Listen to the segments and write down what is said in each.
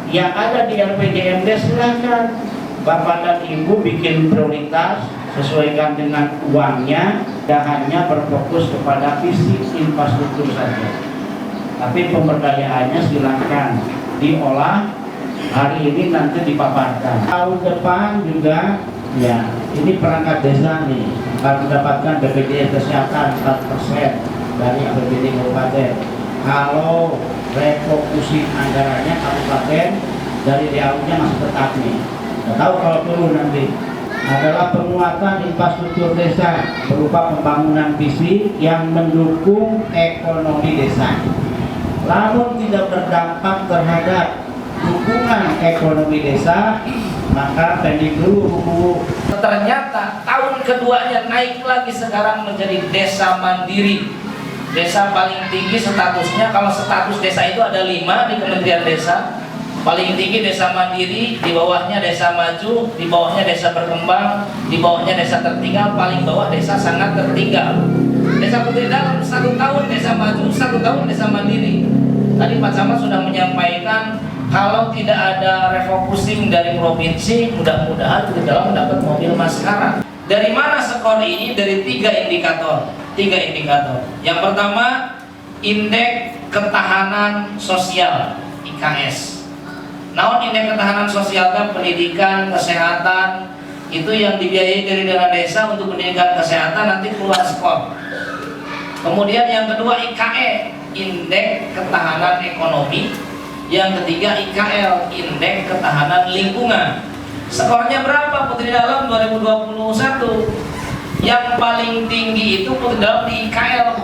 yang ada di RPJMD silakan Bapak dan Ibu bikin prioritas sesuaikan dengan uangnya, dan hanya berfokus kepada visi infrastruktur saja. Tapi pemberdayaannya silakan diolah hari ini nanti dipaparkan. Tahun depan juga ya, ini perangkat desa nih akan mendapatkan BPJS kesehatan 4% dari APBD kabupaten. Kalau refocusing anggarannya kabupaten dari DAU-nya masih tetap nih. Nggak tahu kalau turun nanti. Adalah penguatan infrastruktur desa berupa pembangunan visi yang mendukung ekonomi desa. Lalu tidak berdampak terhadap dukungan ekonomi desa, maka pending dulu. Ternyata tahun keduanya naik lagi sekarang menjadi desa mandiri. Desa paling tinggi statusnya, kalau status desa itu ada 5 di Kementerian Desa. Paling tinggi desa mandiri, di bawahnya desa maju, di bawahnya desa berkembang, di bawahnya desa tertinggal, paling bawah desa sangat tertinggal. Desa Putri Dalam 1 tahun desa maju, 1 tahun desa mandiri. Tadi Pak Camat sudah menyampaikan kalau tidak ada refocusing dari provinsi, mudah-mudahan Putri Dalam mendapat mobil Maskara. Dari mana skor ini? Dari 3 indikator. Yang pertama, indeks ketahanan sosial (IKS). Namun indeks ketahanan sosial kan pendidikan, kesehatan itu yang dibiayai dari dana desa untuk pendidikan kesehatan, nanti keluar skor. Kemudian yang kedua IKE, indeks ketahanan ekonomi. Yang ketiga IKL, indeks ketahanan lingkungan. Skornya berapa Putri Dalam 2021? Yang paling tinggi itu Putri Dalam di IKL,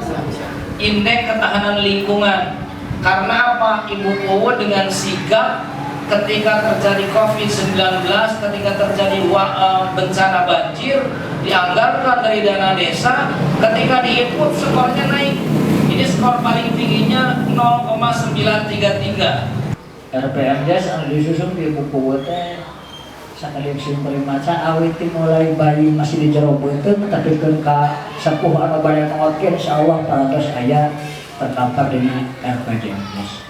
indeks ketahanan lingkungan. Karena apa? Ibu Powo dengan sigap ketika terjadi COVID-19, ketika terjadi bencana banjir, dianggarkan dari dana desa, ketika di-input skornya naik. Ini skor paling tingginya 0,933. RPMJS anu disusun di buku teh sakalian simpel maca awit mulai bayi masih di jero beuteung tapi ka sepuh anu bade ngotkeun insyaallah paratos aya terdampar dengan RPMJS.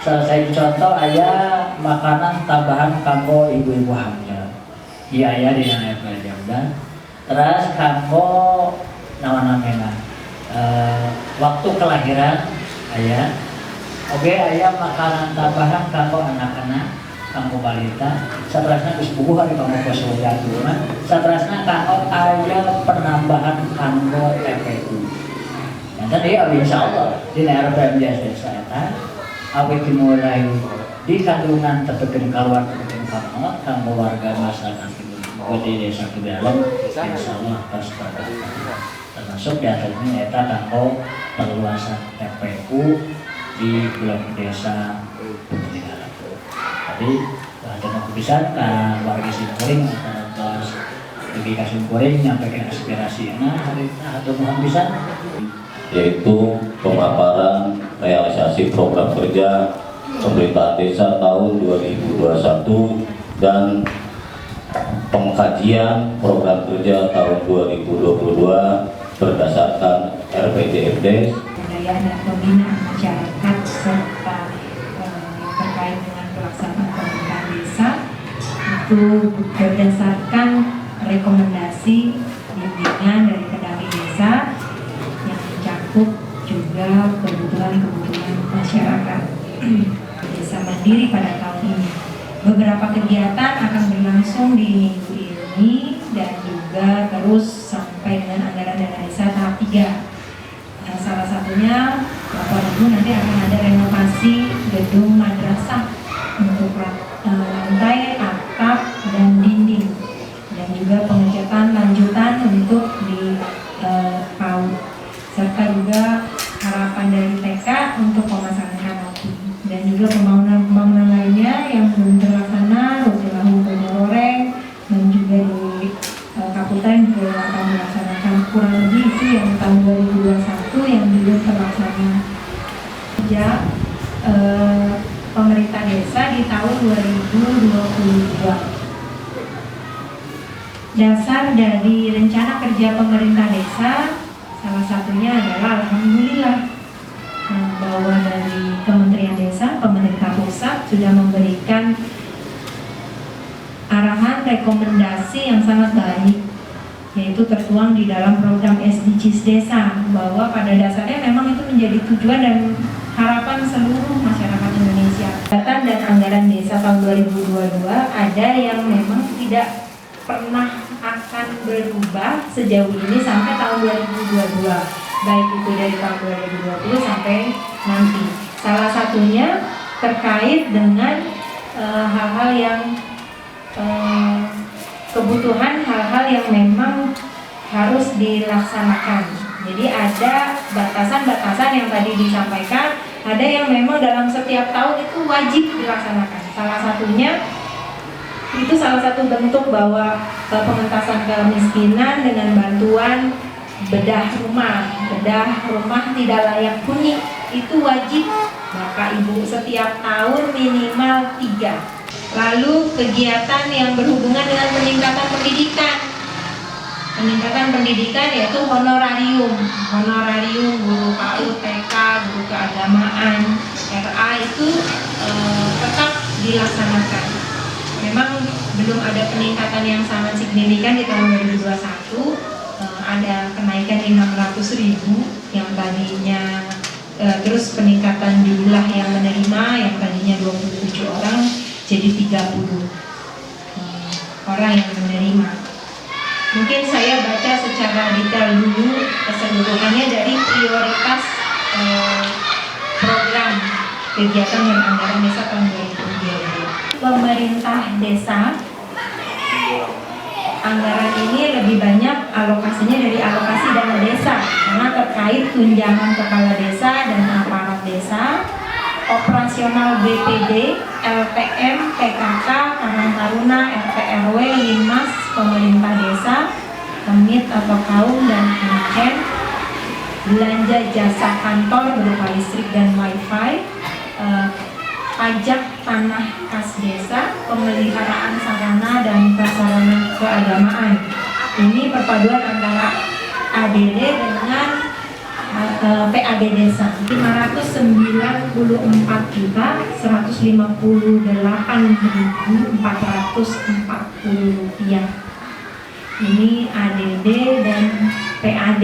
Salah satu contoh aya makanan tambahan kanggo ibu-ibu hamil. Ieu aya di RPMJS. Terus kanggo naon-naona waktu kelahiran aya. Oke, aya makanan tambahan kanggo anak-anak, kanggo balita. Saterasna geus bubuh ari kanggo posyandu. Saterasna kanggo aya penambahan kanggo TPU. Dan tadi insyaallah di RPMJS desa eta awet dimulai di kandungan tetekeun kaluar tetekeun kamangot kanggo warga masyarakat di desa Kedalam insyaallah pas termasuk di antaranya eta kanggo perluasan TPU di blok desa Putri Dalam. Tadi ada kebiasaan warga Simkuring atas bagi Simkuring menyampaikan aspirasinya hari atau mohon bisa, yaitu pemaparan realisasi program kerja pemerintahan desa tahun 2021 dan pengkajian program kerja tahun 2022 berdasarkan RPJMD. Dan pembinaan masyarakat serta terkait dengan pelaksanaan pemerintahan desa itu berdasarkan rekomendasi bimbingan dari Kedami Desa yang mencakup juga kebutuhan masyarakat desa mandiri pada tahun ini. Beberapa kegiatan akan berlangsung di minggu ini dan juga terus sampai dengan anggaran dana desa tahap 3. Salah satunya Bapak Ibu nanti akan ada renovasi gedung madrasah untuk lantai, atap, dan dinding, dan juga pengecatan lanjutan untuk di PAUD, serta juga harapan dari TK untuk pemasangan kanopi, dan juga pembangunan lainnya yang belum terlaksana, Rutilahu Penyeloreng, dan juga di Kabupaten juga akan melaksanakan kurang lebih itu yang tahun 2021 yang belum terlaksana. Sejak pemerintah desa di tahun 2022. Dasar dari rencana kerja pemerintah desa salah satunya adalah alhamdulillah bahwa dari Kementerian Desa, pemerintah pusat sudah memberikan arahan rekomendasi yang sangat baik, yaitu tertuang di dalam program SDGs Desa, bahwa pada dasarnya memang itu menjadi tujuan dan harapan seluruh masyarakat Indonesia. Data dan anggaran desa tahun 2022 ada yang memang tidak pernah akan berubah sejauh ini sampai tahun 2022, baik itu dari tahun 2020 sampai nanti. Salah satunya terkait dengan hal-hal yang kebutuhan, hal-hal yang memang harus dilaksanakan. Jadi ada batasan-batasan yang tadi disampaikan, ada yang memang dalam setiap tahun itu wajib dilaksanakan. Salah satunya itu salah satu bentuk bahwa pengentasan kemiskinan dengan bantuan bedah rumah tidak layak huni itu wajib Bapak Ibu setiap tahun minimal 3. Lalu kegiatan yang berhubungan dengan peningkatan pendidikan yaitu honorarium guru PAUD, TK, guru keagamaan, RA itu tetap dilaksanakan. Memang belum ada peningkatan yang sangat signifikan di tahun 2021, ada kenaikan 600.000 yang tadinya, terus peningkatan jumlah yang menerima yang tadinya 27 orang jadi 30 orang yang menerima. Mungkin saya baca secara detail dulu keseluruhannya dari prioritas program kegiatan dan anggaran desa tahun 2022. Pemerintah desa, anggaran ini lebih banyak alokasinya dari alokasi dana desa karena terkait tunjangan kepala desa dan aparat desa, operasional BPD, LPM, PKK, Karang Taruna, RT RW, Limas, pemerintah desa, Kemit atau kaum dan Kementerian, belanja jasa kantor berupa listrik dan wifi, pajak tanah kas desa, pemeliharaan sarana dan prasarana keagamaan. Ini perpaduan antara ADD dengan PAD desa. 509.158.440 rupiah. Ini ADD dan PAD,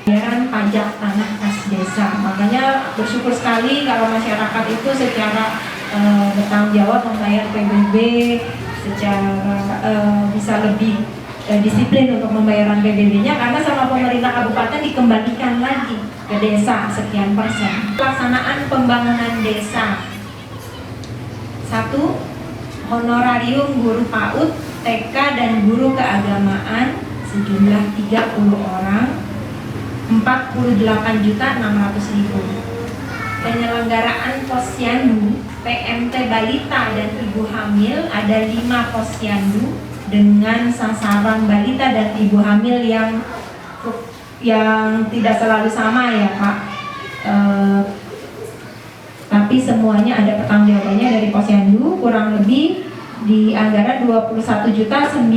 bayaran pajak tanah kas desa. Makanya bersyukur sekali kalau masyarakat itu secara bertanggung jawab membayar PBB, secara bisa lebih disiplin untuk pembayaran PBB-nya, karena sama pemerintah kabupaten dikembalikan lagi ke desa sekian persen. Pelaksanaan pembangunan desa. 1. Honorarium guru PAUD, TK dan guru keagamaan sejumlah 30 orang, 48.600.000. Penyelenggaraan posyandu, PMT balita dan ibu hamil, ada 5 posyandu dengan sasaran balita dan ibu hamil yang tidak selalu sama ya Pak, tapi semuanya ada pertanggungjawabannya dari posyandu, kurang lebih di anggaran 21.900.000.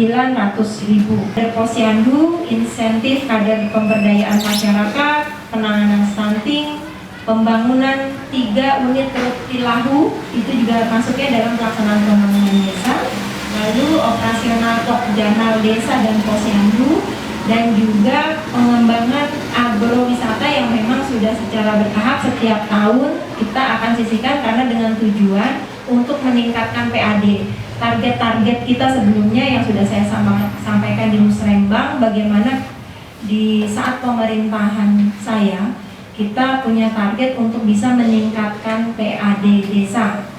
Dari posyandu, insentif kader pemberdayaan masyarakat, penanganan stunting, pembangunan 3 unit tilahu itu juga masuknya dalam pelaksanaan pembangunan desa. Lalu operasional Pokjanal desa dan posyandu, dan juga pengembangan agrowisata yang memang sudah secara bertahap setiap tahun kita akan sisihkan karena dengan tujuan untuk meningkatkan PAD. Target-target kita sebelumnya yang sudah saya sampaikan di Musrembang, bagaimana di saat pemerintahan saya kita punya target untuk bisa meningkatkan PAD desa.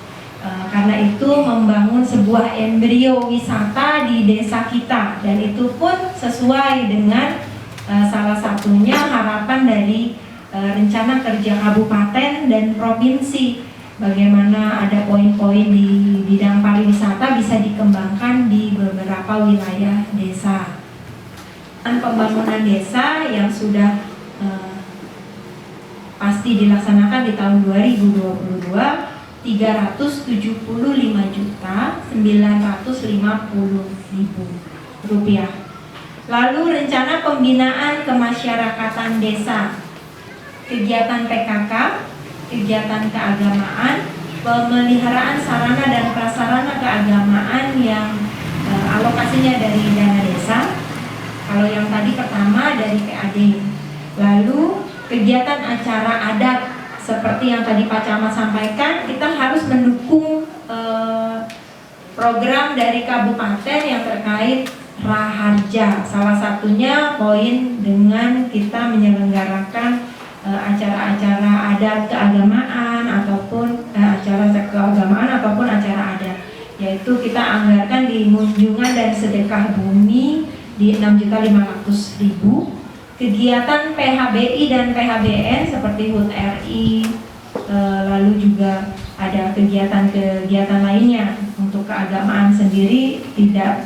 Karena itu membangun sebuah embrio wisata di desa kita, dan itu pun sesuai dengan salah satunya harapan dari rencana kerja kabupaten dan provinsi, bagaimana ada poin-poin di bidang pariwisata bisa dikembangkan di beberapa wilayah desa. Dan pembangunan desa yang sudah pasti dilaksanakan di tahun 2022 375.950.000 rupiah. Lalu rencana pembinaan kemasyarakatan desa, kegiatan PKK, kegiatan keagamaan, pemeliharaan sarana dan prasarana keagamaan yang alokasinya dari dana desa. Kalau yang tadi pertama dari PAD. Lalu kegiatan acara adat seperti yang tadi Pak Camat sampaikan, kita harus mendukung program dari kabupaten yang terkait Raharja. Salah satunya poin dengan kita menyelenggarakan acara-acara adat keagamaan ataupun acara keagamaan ataupun acara adat, yaitu kita anggarkan di Munjungan dan Sedekah Bumi di 6.500.000. Kegiatan PHBI dan PHBN seperti HUT RI, lalu juga ada kegiatan-kegiatan lainnya. Untuk keagamaan sendiri tidak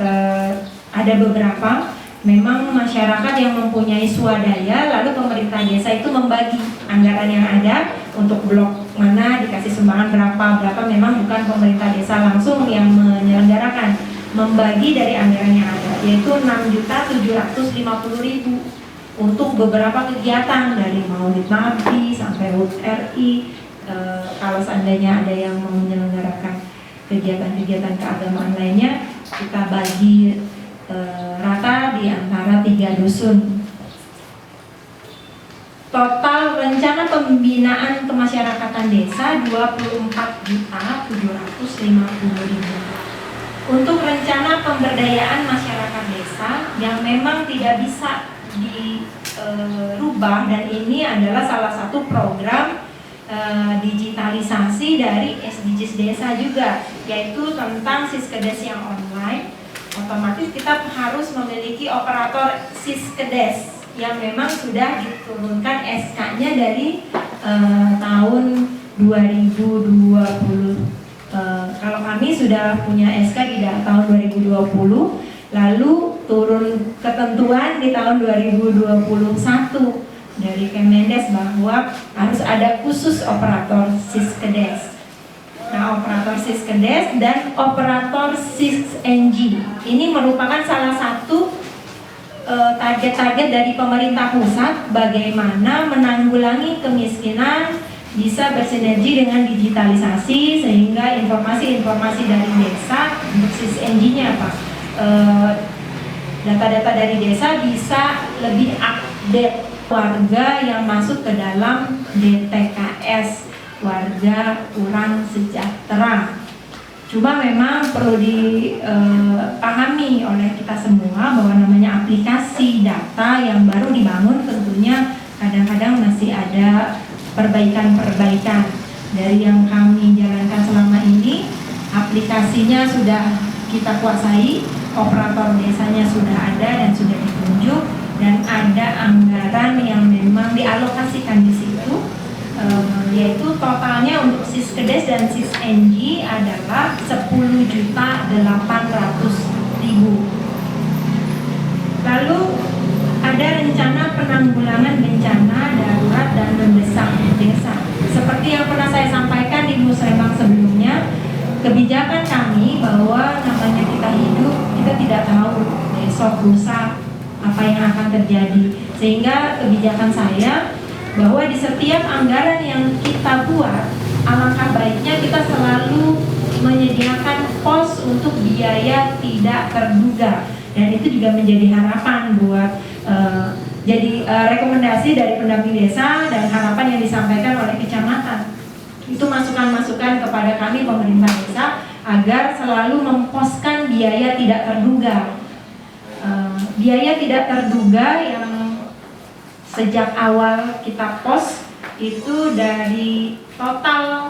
ada beberapa. Memang masyarakat yang mempunyai swadaya, lalu pemerintah desa itu membagi anggaran yang ada untuk blok mana dikasih sumbangan berapa memang bukan pemerintah desa langsung yang menyelenggarakan, membagi dari anggaran yang ada, yaitu 6.750.000 untuk beberapa kegiatan dari Maulid Nabi sampai HUT RI. Kalau seandainya ada yang mau menyelenggarakan kegiatan-kegiatan keagamaan lainnya, kita bagi rata di antara 3 dusun. Total rencana pembinaan kemasyarakatan desa 24.750.000. Untuk rencana pemberdayaan masyarakat desa yang memang tidak bisa dirubah, dan ini adalah salah satu program digitalisasi dari SDGs desa juga, yaitu tentang Siskedes yang online. Otomatis kita harus memiliki operator Siskedes yang memang sudah diturunkan SK-nya dari tahun 2020. Kalau kami sudah punya SK di tahun 2020, lalu turun ketentuan di tahun 2021 dari Kemendes bahwa harus ada khusus operator Siskedes. Nah, operator Siskedes dan operator SISNG ini merupakan salah satu target-target dari pemerintah pusat bagaimana menanggulangi kemiskinan, bisa bersinergi dengan digitalisasi sehingga informasi-informasi dari desa untuk SISNG-nya Pak, data-data dari desa bisa lebih update warga yang masuk ke dalam DTKS, warga kurang sejahtera. Cuma memang perlu dipahami oleh kita semua bahwa namanya aplikasi data yang baru dibangun tentunya kadang-kadang masih ada perbaikan-perbaikan. Dari yang kami jalankan selama ini, aplikasinya sudah kita kuasai, operator desanya sudah ada dan sudah ditunjuk, dan ada anggaran yang memang dialokasikan di situ. Yaitu totalnya untuk Siskedes dan SISNG adalah 10.800.000. Lalu ada rencana penanggulangan bencana darurat dan mendesak desa. Seperti yang pernah saya sampaikan di Musrembang sebelumnya, kebijakan kami bahwa namanya kita hidup, kita tidak tahu besok lusa apa yang akan terjadi. Sehingga kebijakan saya bahwa di setiap anggaran yang kita buat, alangkah baiknya kita selalu menyediakan pos untuk biaya tidak terduga, dan itu juga menjadi harapan buat jadi rekomendasi dari pendamping desa dan harapan yang disampaikan oleh kecamatan. Itu masukan-masukan kepada kami pemerintah desa agar selalu memposkan biaya tidak terduga. Biaya tidak terduga yang sejak awal kita pos itu dari total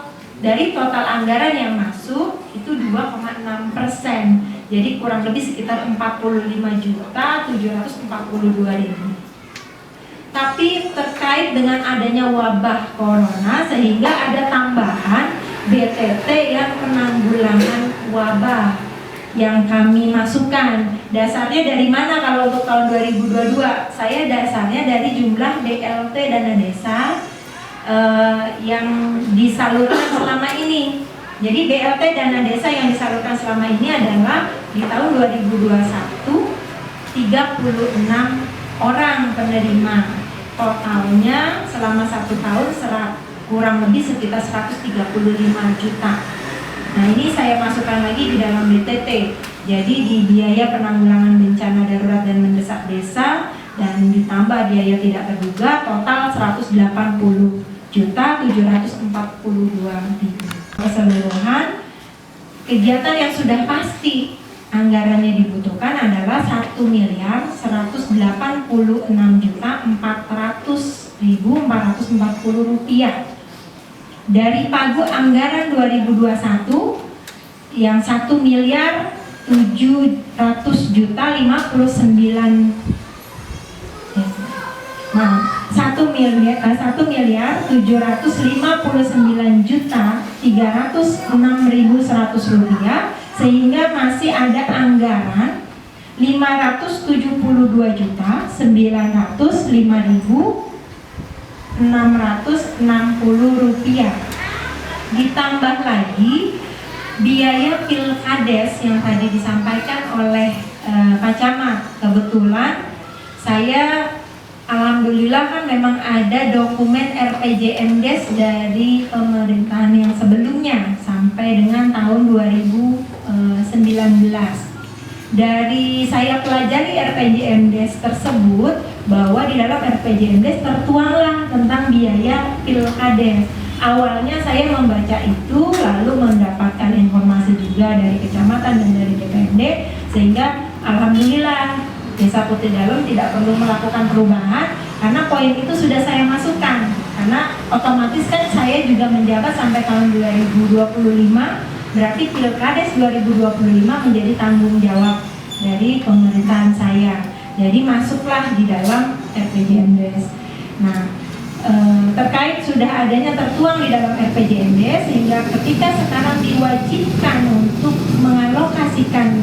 anggaran yang masuk itu 2,6%. Jadi kurang lebih sekitar 45.742.000. Tapi terkait dengan adanya wabah corona sehingga ada tambahan BTT yang penanggulangan wabah yang kami masukkan. Dasarnya dari mana kalau untuk tahun 2022? Saya dasarnya dari jumlah BLT dana desa yang disalurkan selama ini. Jadi BLT dana desa yang disalurkan selama ini adalah di tahun 2021 36 orang penerima. Totalnya selama 1 tahun kurang lebih sekitar 135 juta. Nah, ini saya masukkan lagi di dalam BTT. Jadi di biaya penanggulangan bencana darurat dan mendesak desa dan ditambah biaya tidak terduga total 180.742.000. Keseluruhan kegiatan yang sudah pasti anggarannya dibutuhkan adalah 1.406.400.440 rupiah. Dari pagu anggaran 2021 yang 1.759.306.100 rupiah, sehingga masih ada anggaran 572.905.660 rupiah. Ditambah lagi biaya pilkades yang tadi disampaikan oleh Pak Camat. Kebetulan saya alhamdulillah kan memang ada dokumen RPJMDes dari pemerintahan yang sebelumnya sampai dengan tahun 2019. Dari saya pelajari RPJMDes tersebut, bahwa di dalam RPJMDes tertuanglah tentang biaya pilkades. Awalnya saya membaca itu, lalu mendapatkan informasi juga dari kecamatan dan dari DPRD, sehingga alhamdulillah Desa Putih Dalem tidak perlu melakukan perubahan karena poin itu sudah saya masukkan. Karena otomatis kan saya juga menjabat sampai tahun 2025, berarti pilkades 2025 menjadi tanggung jawab dari pemerintahan saya. Jadi masuklah di dalam RPJMDes. Nah, terkait sudah adanya tertuang di dalam RPJMDes, sehingga ketika sekarang diwajibkan untuk mengalokasikan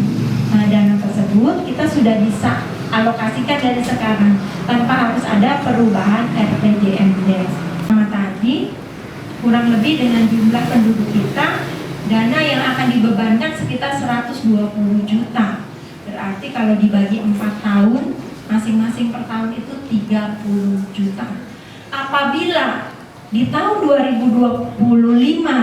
dana tersebut, kita sudah bisa alokasikan dari sekarang tanpa harus ada perubahan RPJMDes. Sama tadi, kurang lebih dengan jumlah penduduk kita, dana yang akan dibebankan sekitar 120 juta. Berarti kalau dibagi 4 tahun, masing-masing per tahun itu 30 juta. Apabila di tahun 2025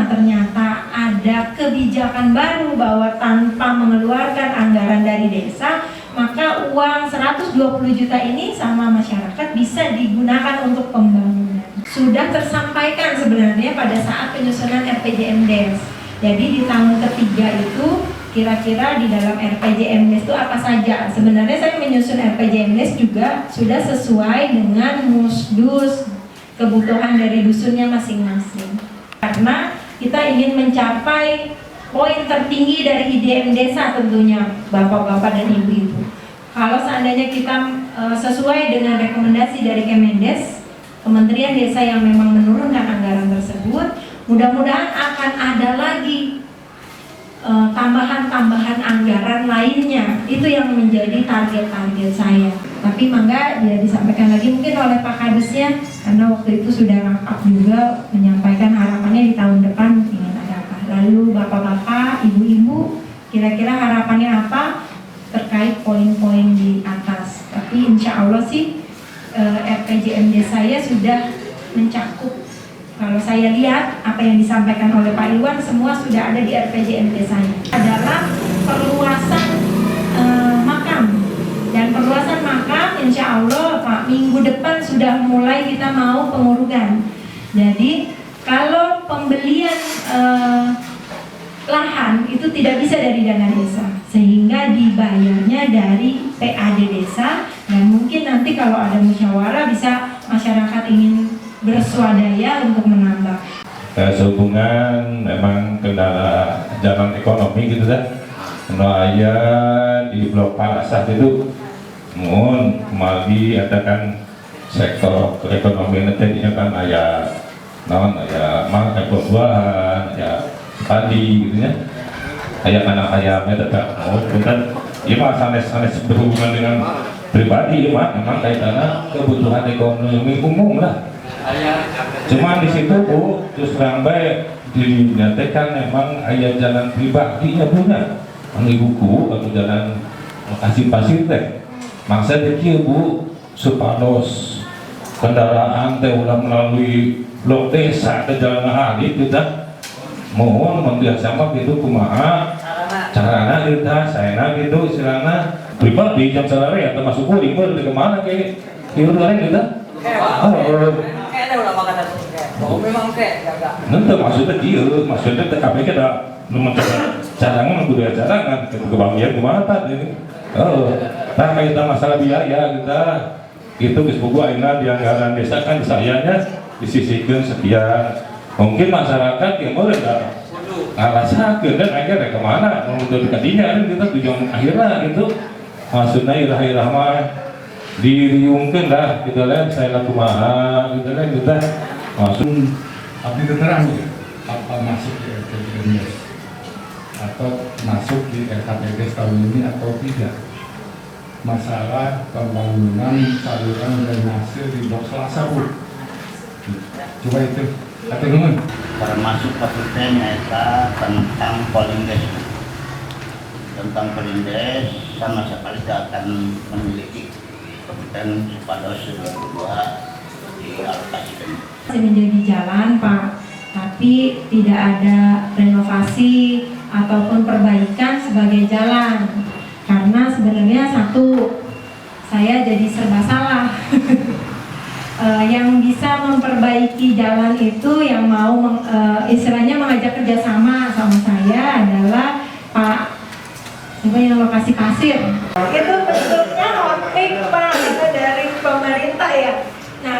ternyata ada kebijakan baru bahwa tanpa mengeluarkan anggaran dari desa, maka uang 120 juta ini sama masyarakat bisa digunakan untuk pembangunan. Sudah tersampaikan sebenarnya pada saat penyusunan RPJMDes. Jadi di tahun ketiga itu kira-kira di dalam RPJMDes itu apa saja. Sebenarnya saya menyusun RPJMDes juga sudah sesuai dengan musdus, kebutuhan dari dusunnya masing-masing. Karena kita ingin mencapai poin tertinggi dari IDM desa tentunya, bapak-bapak dan ibu-ibu. Kalau seandainya kita sesuai dengan rekomendasi dari Kemendes, Kementerian Desa yang memang menurunkan anggaran tersebut, mudah-mudahan akan ada lagi tambahan-tambahan anggaran lainnya. Itu yang menjadi target-target saya. Tapi mangga dia disampaikan lagi mungkin oleh Pak Kadesnya, karena waktu itu sudah rapat juga menyampaikan harapannya di tahun depan ingin ada apa. Lalu bapak-bapak, ibu-ibu, kira-kira harapannya apa terkait poin-poin di atas. Tapi insya Allah sih RPJMD saya sudah mencakup. Kalau saya lihat apa yang disampaikan oleh Pak Iwan, semua sudah ada di RPJMD saya. Adalah perluasan makam. Dan perluasan makam insya Allah Pak, minggu depan sudah mulai kita mau pengurugan. Jadi kalau pembelian lahan itu tidak bisa dari dana desa, sehingga dibayarnya dari PAD desa. Dan mungkin nanti kalau ada musyawarah bisa masyarakat ingin berswadaya untuk menambah. Sehubungan memang kendala jalan ekonomi gitu kan, karena di Blok Palasah itu mohon kembali ada kan sektor ekonomi nantinya kan ayah non ayah mang buah-buahan ya padi gitu ya, ayah anak ayamnya tetap mau kan ya mah sanes berhubungan dengan pribadi ya mah memang kaitannya kebutuhan ekonomi umum lah. Cuma di situ Bu terus terang baik dinyatakan memang ayah jalan pribadinya punya ibuku atau jalan lokasi pasir teh. Maksa dikira Bu supados kendaraan teh udah melalui blok desa ke jalan hari kita mohon menteri sama gitu kumaha carana kita saya gitu istilahnya pribadi jam salari ya termasuk kuring mau dari kemana kayak kieu goreng kita nanti maksudnya kieu maksudnya TKP kita cadangan budaya cadangan kebagian kumaha tadi nah kita masalah biaya kita itu disebut aina di anggaran desa kan sayanya disisihkan sekian mungkin masyarakat yang mau ngalasakeun dan akhirnya kemana menuju ke dinya kan kita tujuan akhirnya gitu maksudnya irah-irah mah diriungkeun lah gitu lah saya kumaha gitu lah kita maksud tapi terang ya apa masuk di RPJMDes atau masuk di RKPDes tahun ini atau tidak masalah pembangunan saluran drainase di blok Selasa Bu coba itu atur termasuk kapitennya tentang Polindes sama sekali tidak akan memiliki kapiten pada 2022 dialokasikan. Masih menjadi jalan Pak, tapi tidak ada renovasi ataupun perbaikan sebagai jalan karena sebenarnya satu saya jadi serba salah. Yang bisa memperbaiki jalan itu yang mau istilahnya mengajak kerjasama sama saya adalah Pak siapa yang lokasi pasir itu bentuknya hotpik Pak itu dari pemerintah ya. Nah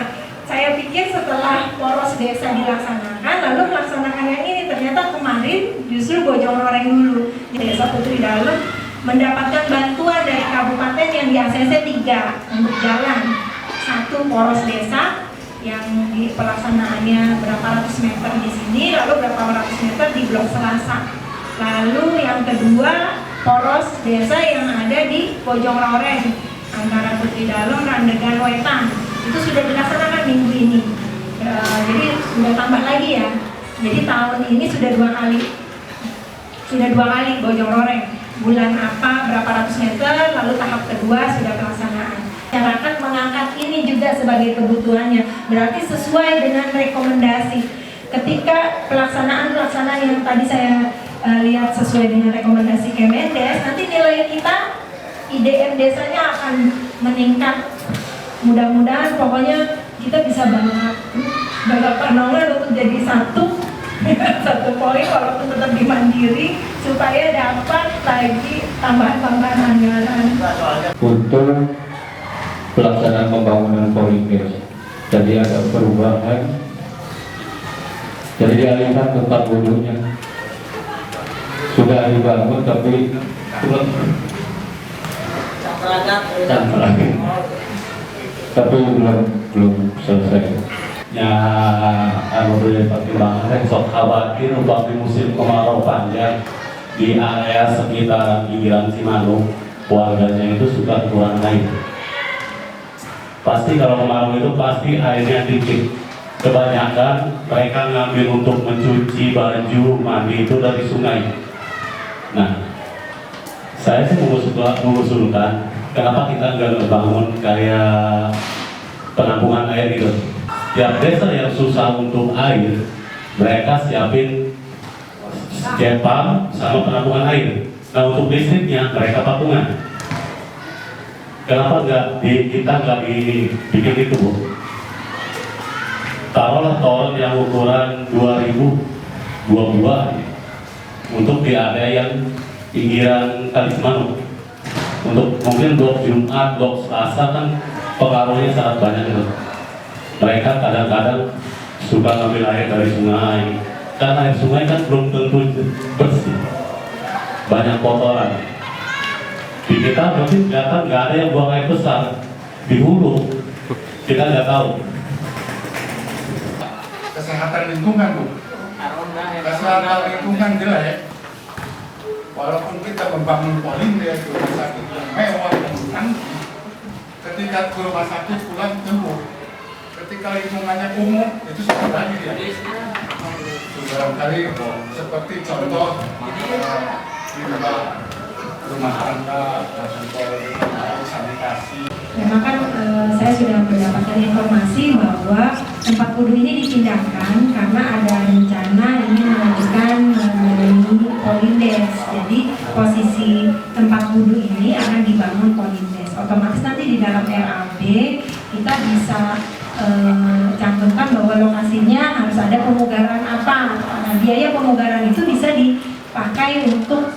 saya pikir setelah poros desa dilaksanakan lalu melaksanakan yang ini ternyata kemarin justru Bojong Loreng dulu Desa Putri Dalem mendapatkan bantuan dari kabupaten yang di ACC 3 untuk jalan. Satu poros desa yang di pelaksanaannya berapa ratus meter di sini, lalu berapa ratus meter di blok Selasa. Lalu yang kedua poros desa yang ada di Bojong Loreng antara Putri Dalem, Randegan, Wetan itu sudah dilaksanakan minggu ini. Jadi sudah tambah lagi ya. Jadi tahun ini sudah dua kali Bojong Loreng. Bulan apa berapa ratus meter, lalu tahap kedua sudah pelaksanaan. Masyarakat mengangkat ini juga sebagai kebutuhannya, berarti sesuai dengan rekomendasi. Ketika pelaksanaan yang tadi saya lihat sesuai dengan rekomendasi Kemendes, nanti nilai kita IDM desanya akan meningkat. Mudah-mudahan pokoknya kita bisa banget Panongan untuk jadi satu poin walaupun tetap di Mandiri supaya dapat lagi tambahan anggaran. Untuk pelaksanaan pembangunan Polindes, jadi ada perubahan, jadi dialihkan tempat duduknya sudah dibangun tapi belum selesai. Ya, boleh pertimbangan sok khawatir di musim kemarau panjang di area sekitar pinggiran Cimanuk warganya itu suka kurang air. Pasti kalau kemarau itu pasti airnya dikit. Kebanyakan mereka ngambil untuk mencuci baju mandi itu dari sungai. Nah, saya sih mengusulkan kenapa kita nggak ngebangun kayak penampungan air gitu. Tiap desa yang susah untuk air, mereka siapin jepang sama penampungan air. Nah untuk listriknya mereka patungan. Kenapa kita nggak dibikin itu Bu? Taruhlah toren yang ukuran 2000 buah untuk di area yang pinggiran Kali Cimanuk. Untuk mungkin blok Jumat, blok Selasa kan pengaruhnya sangat banyak gitu. Mereka kadang-kadang suka ngambil air dari sungai. Karena air sungai kan belum tentu bersih, banyak kotoran. Di kita mungkin kelihatan nggak ada yang buang air besar di hulu, kita nggak tahu. Kesehatan lingkungan Bu, kesehatan lingkungan jelek. Walaupun kita membangun Polindes rumah sakit yang mewah dan canggih, ketika ke rumah sakit pulang jemur, ketika lingkungannya kumuh itu sudah lagi ya. Barangkali seperti contoh di rumah tangga, sanitasi. Memang kan saya sudah mendapatkan informasi bahwa tempat wudhu ini dipindahkan karena ada rencana ingin melanjutkan mengenai polindes. Jadi posisi tempat wudhu ini akan dibangun polindes. Otomatis nanti di dalam RAB kita bisa cantumkan bahwa lokasinya harus ada pemugaran apa. Nah, biaya pemugaran itu bisa dipakai untuk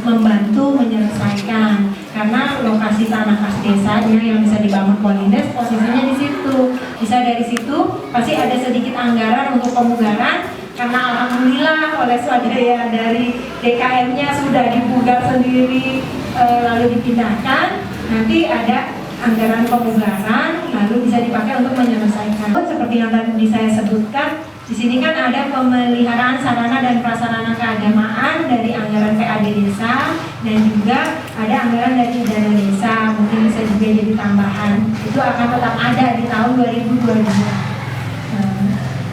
membantu menyelesaikan, karena lokasi tanah kas desanya yang bisa dibangun polindes posisinya di situ. Bisa dari situ pasti ada sedikit anggaran untuk pemugaran, karena alhamdulillah oleh swadaya dari DKM-nya sudah dipugar sendiri lalu dipindahkan. Nanti ada anggaran pemugaran lalu bisa dipakai untuk menyelesaikan. Seperti yang tadi saya sebutkan, di sini kan ada pemeliharaan sarana dan prasarana keagamaan dari anggaran PAD desa, dan juga ada anggaran dari dana desa, mungkin bisa juga jadi tambahan. Itu akan tetap ada di tahun 2022.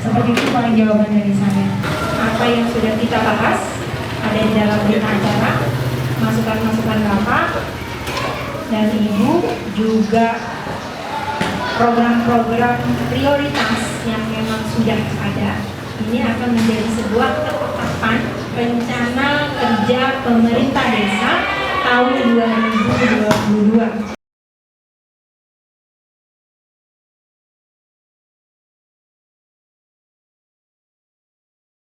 Seperti itu paling jawaban dari saya. Apa yang sudah kita bahas ada di dalam berita acara, masukan-masukan Bapak dan Ibu, juga program-program prioritas yang memang sudah ada. Ini akan menjadi sebuah ketetapan rencana kerja pemerintah desa tahun 2022.